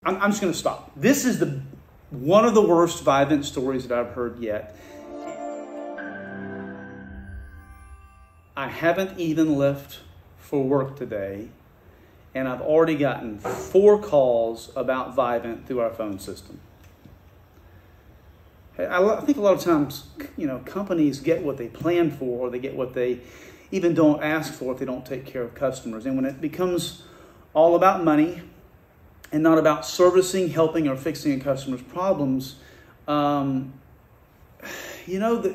I'm just going to stop. This is one of the worst Vivint stories that I've heard yet. I haven't even left for work today, and I've already gotten 4 calls about Vivint through our phone system. I think a lot of times, companies get what they plan for, or they get what they even don't ask for if they don't take care of customers. And when it becomes all about money and not about servicing, helping, or fixing a customer's problems, the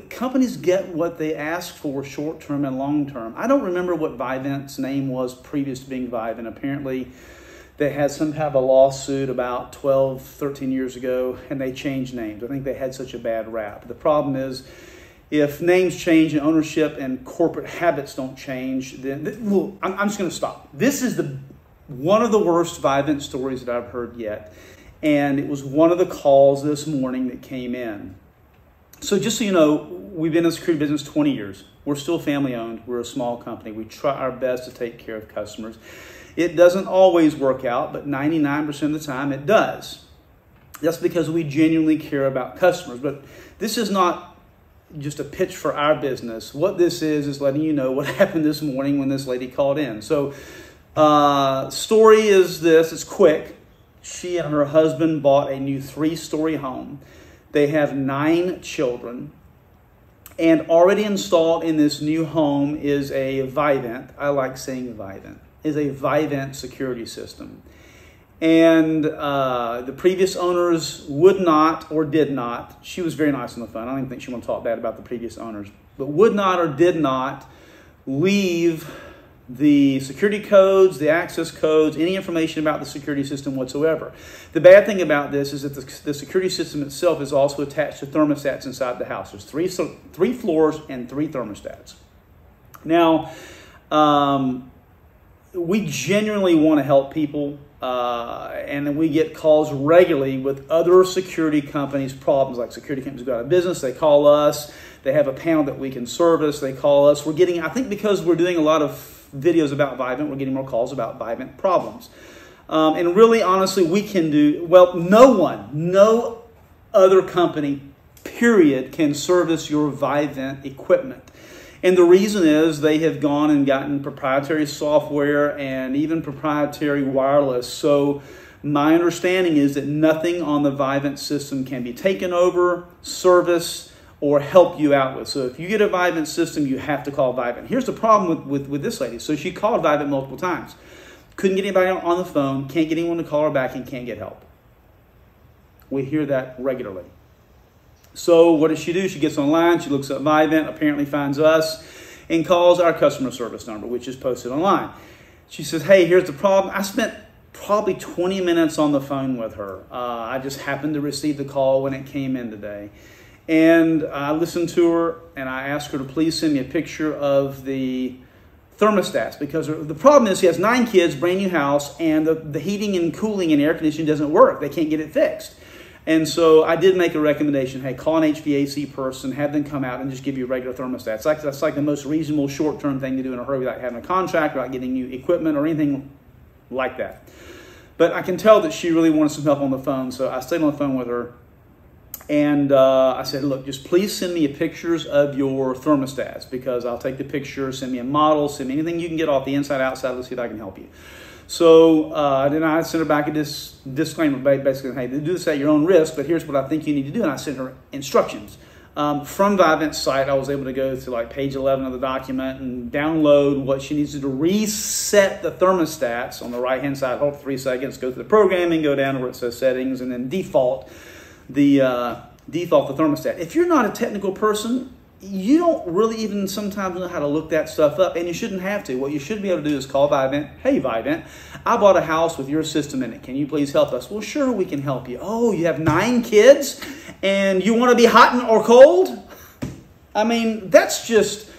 companies get what they ask for short-term and long-term. I don't remember what Vivint's name was previous to being Vivint. Apparently, they had some kind of a lawsuit about 12, 13 years ago, and they changed names. I think they had such a bad rap. The problem is, if names change and ownership and corporate habits don't change, then I'm just going to stop. This is one of the worst Vivint stories that I've heard yet, and it was one of the calls this morning that came in. So just so you know, we've been in the security business 20 years. We're still family owned. We're a small company. We try our best to take care of customers. It doesn't always work out, but 99% of the time it does. That's because we genuinely care about customers. But this is not just a pitch for our business. What this is letting you know what happened this morning when this lady called in. So story is this. It's quick. She and her husband bought a new 3-story home. They have 9 children. And already installed in this new home is a Vivint. I like saying Vivint. Is a Vivint security system. And the previous owners would not or did not, she was very nice on the phone, I don't even think she want to talk bad about the previous owners, but would not or did not leave the security codes, the access codes, any information about the security system whatsoever. The bad thing about this is that the security system itself is also attached to thermostats inside the house. There's three floors and 3 thermostats. Now, we genuinely want to help people, and we get calls regularly with other security companies' problems, like security companies go out of business. They call us. They have a panel that we can service. They call us. We're getting, I think because we're doing a lot of videos about Vivint, we're getting more calls about Vivint problems. And really, honestly, we can do, well, no other company, period, can service your Vivint equipment. And the reason is they have gone and gotten proprietary software and even proprietary wireless. So my understanding is that nothing on the Vivint system can be taken over, serviced, or help you out with. So if you get a Vivint system, you have to call Vivint. Here's the problem with this lady. So she called Vivint multiple times. Couldn't get anybody on the phone, can't get anyone to call her back, and can't get help. We hear that regularly. So what does she do? She gets online, she looks up Vivint, apparently finds us, and calls our customer service number, which is posted online. She says, hey, here's the problem. I spent probably 20 minutes on the phone with her. I just happened to receive the call when it came in today. And I listened to her, and I asked her to please send me a picture of the thermostats, because the problem is she has 9 kids, brand new house, and the heating and cooling and air conditioning doesn't work. They can't get it fixed. And so I did make a recommendation. Hey, call an HVAC person, have them come out and just give you a regular thermostat. That's like the most reasonable short-term thing to do in a hurry without having a contract, without getting new equipment or anything like that. But I can tell that she really wanted some help on the phone, so I stayed on the phone with her. And I said, look, just please send me pictures of your thermostats, because I'll take the picture, send me a model, send me anything you can get off the inside, outside. Let's see if I can help you. So then I sent her back a disclaimer, basically, hey, do this at your own risk, but here's what I think you need to do. And I sent her instructions. From Vivint's site, I was able to go to like page 11 of the document and download what she needs to do to reset the thermostats on the right-hand side. Hold for 3 seconds, go through the programming, go down to where it says settings, and then default the thermostat. If you're not a technical person, you don't really even sometimes know how to look that stuff up, and you shouldn't have to. What you should be able to do is call Vivint. Hey, Vivint, I bought a house with your system in it. Can you please help us? Well, sure, we can help you. Oh, you have 9 kids, and you want to be hot or cold? I mean, that's just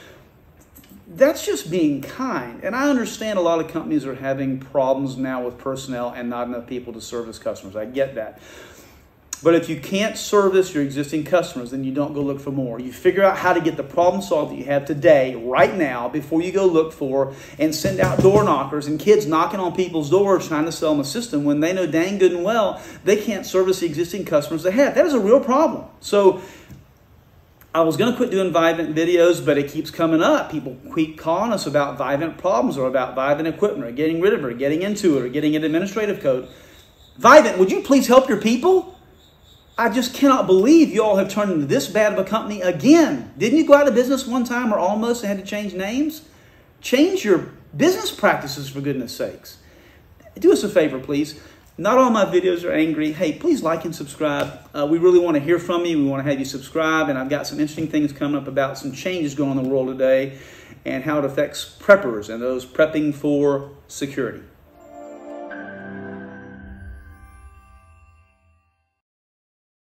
being kind. And I understand a lot of companies are having problems now with personnel and not enough people to service customers. I get that. But if you can't service your existing customers, then you don't go look for more. You figure out how to get the problem solved that you have today, right now, before you go look for and send out door knockers and kids knocking on people's doors trying to sell them a system when they know dang good and well they can't service the existing customers they have. That is a real problem. So I was going to quit doing Vivint videos, but it keeps coming up. People keep calling us about Vivint problems or about Vivint equipment or getting rid of it or getting into it or getting an administrative code. Vivint, would you please help your people? I just cannot believe you all have turned into this bad of a company again. Didn't you go out of business one time or almost and had to change names? Change your business practices, for goodness sakes. Do us a favor, please. Not all my videos are angry. Hey, please like and subscribe. We really want to hear from you. We want to have you subscribe. And I've got some interesting things coming up about some changes going on in the world today and how it affects preppers and those prepping for security.